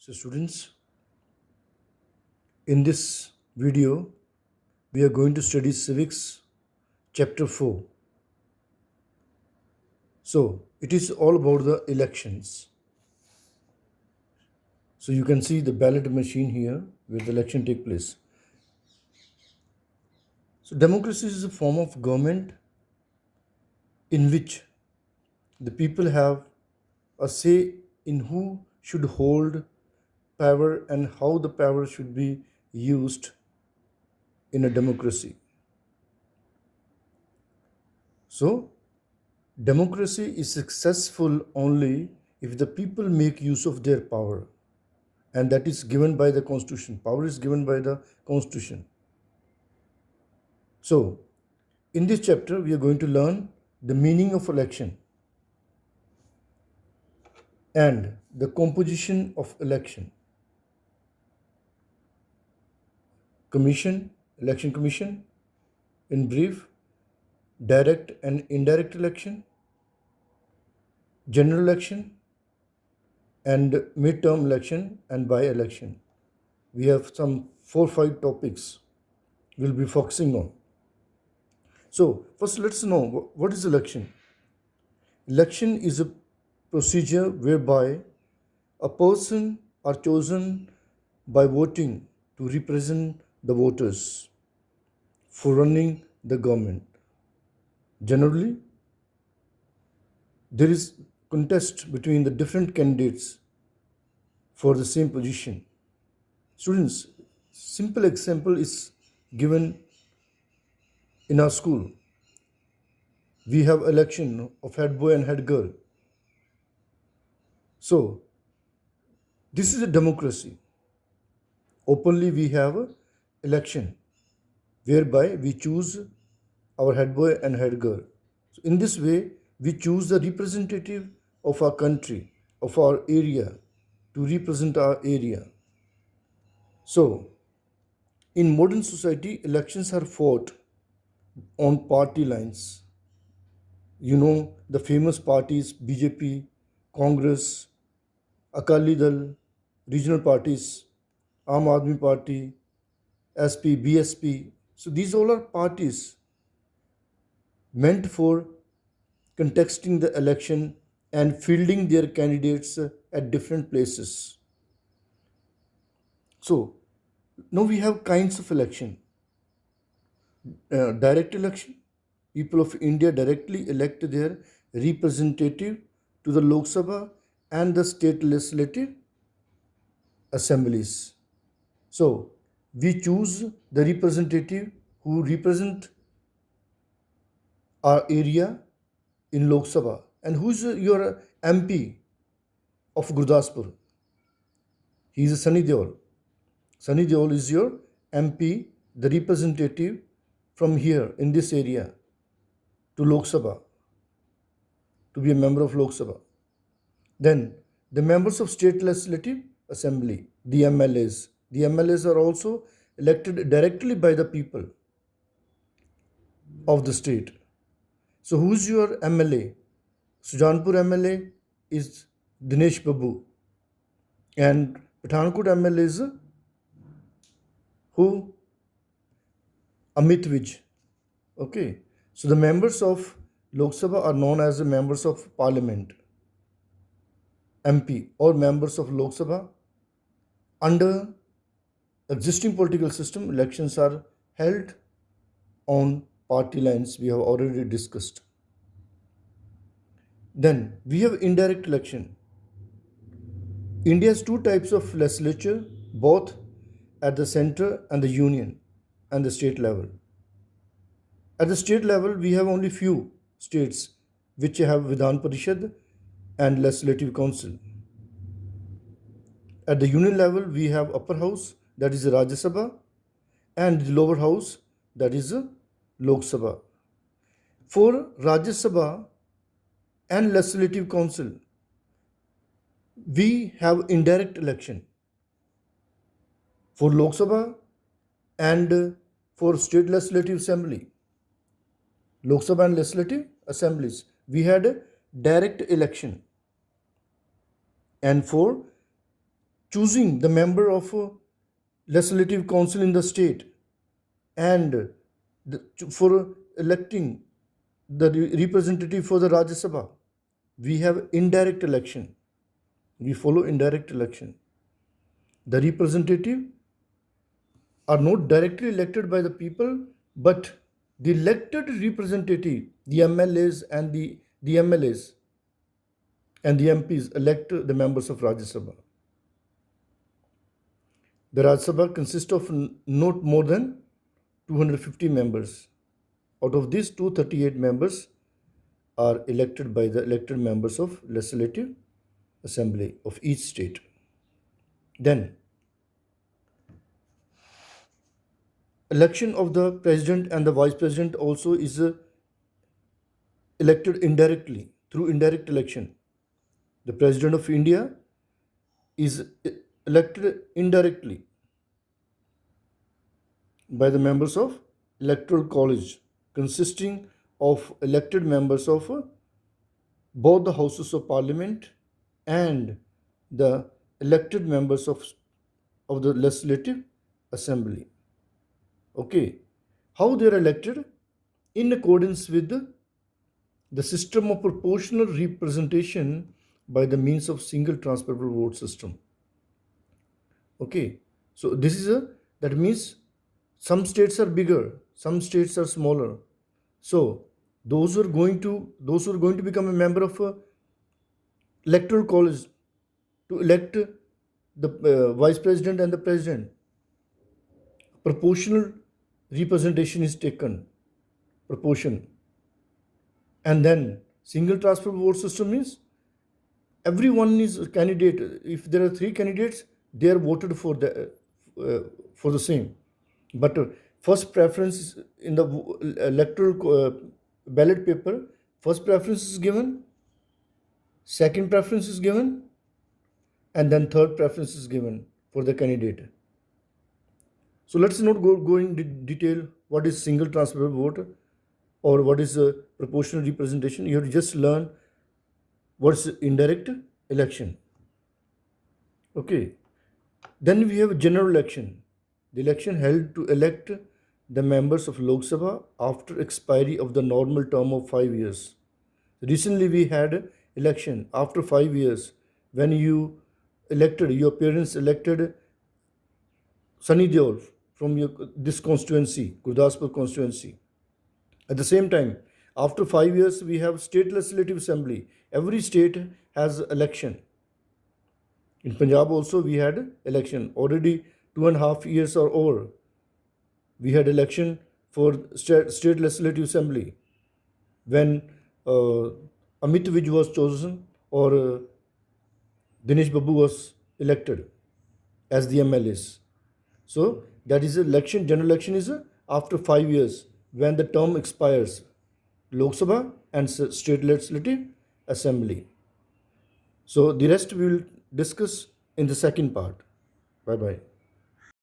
So students, in this video, we are going to study civics chapter 4. So it is all about the elections. So you can see the ballot machine here where the election take place. So democracy is a form of government in which the people have a say in who should hold power and how the power should be used in a democracy. So democracy is successful only if the people make use of their power, and that is given by the constitution. Power is given by the constitution. So, in this chapter, we are going to learn the meaning of election and the composition of election. Commission, election commission, in brief, direct and indirect election, general election, and midterm election and by-election. We have some 4-5 topics we'll be focusing on. So, first let's know what is election. Election is a procedure whereby a person are chosen by voting to represent the voters for running the government. Generally, there is contest between the different candidates for the same position. Students, simple example is given in our school. We have election of head boy and head girl. So, this is a democracy. Openly we have a election whereby we choose our head boy and head girl. So in this way, we choose the representative of our country, of our area, to represent our area. So, in modern society, elections are fought on party lines. You know the famous parties BJP, Congress, Akali Dal, regional parties, Aam Aadmi Party, SP, BSP. So these all are parties meant for contesting the election and fielding their candidates at different places. So now we have kinds of election. Direct election. People of India directly elect their representative to the Lok Sabha and the state legislative assemblies. So we choose the representative who represent our area in Lok Sabha. And who's your MP of Gurdaspur? He is Sunny Deol. Sunny Deol is your MP, the representative from here in this area to Lok Sabha, to be a member of Lok Sabha. Then the members of state legislative assembly, the MLAs. The MLAs are also elected directly by the people of the state. So who's your MLA? Sujanpur MLA is Dinesh Babu, and Pathankot MLA is who? Amit Vij. Okay. So the members of Lok Sabha are known as the members of parliament, MP, or members of Lok Sabha. Under existing political system, elections are held on party lines, we have already discussed. Then we have indirect election. India has two types of legislature, both at the center and the union and the state level. At the state level, we have only few states which have Vidhan Parishad and Legislative Council. At the union level, we have upper house, that is Rajya Sabha, and the lower house, that is Lok Sabha. For Rajya Sabha and Legislative Council, we have indirect election. For Lok Sabha and for State Legislative Assembly, Lok Sabha and Legislative Assemblies, we had a direct election. And for choosing the member of legislative council in the state, and for electing the representative for the Rajya Sabha, we have indirect election. We follow indirect election. The representative are not directly elected by the people, but the elected representative, the MLAs and the MLAs and the MPs elect the members of Rajya Sabha. The Rajya Sabha consists of not more than 250 members. Out of these, 238 members are elected by the elected members of Legislative Assembly of each state. Then, election of the president and the vice president also is elected indirectly through indirect election. The president of India is elected indirectly by the members of electoral college consisting of elected members of both the houses of parliament and the elected members of the legislative assembly. Okay, how they are elected? In accordance with the system of proportional representation by the means of single transferable vote system. Okay, so this is that means some states are bigger, some states are smaller. So those who are going to become a member of a electoral college to elect the vice president and the president, proportional representation is taken, proportion. And then single transferable vote system means everyone is a candidate. If there are 3 candidates, they are voted for the same. But first preference in the electoral ballot paper, first preference is given, second preference is given, and then third preference is given for the candidate. So let's not go in detail what is single transferable vote or what is proportional representation. You have to just learn what's indirect election. Okay. Then we have general election. The election held to elect the members of Lok Sabha after expiry of the normal term of 5 years. Recently we had election after 5 years when your parents elected Sunny Deol from this constituency, Gurdaspur constituency. At the same time, after 5 years, we have state legislative assembly. Every state has election. In Punjab also we had election. Already 2.5 years are over. We had election for state legislative assembly when Amit Vij was chosen or Dinesh Babu was elected as the MLAs. So that is election. General election is after 5 years when the term expires. Lok Sabha and state legislative assembly. So the rest we will discuss in the second part. Bye bye.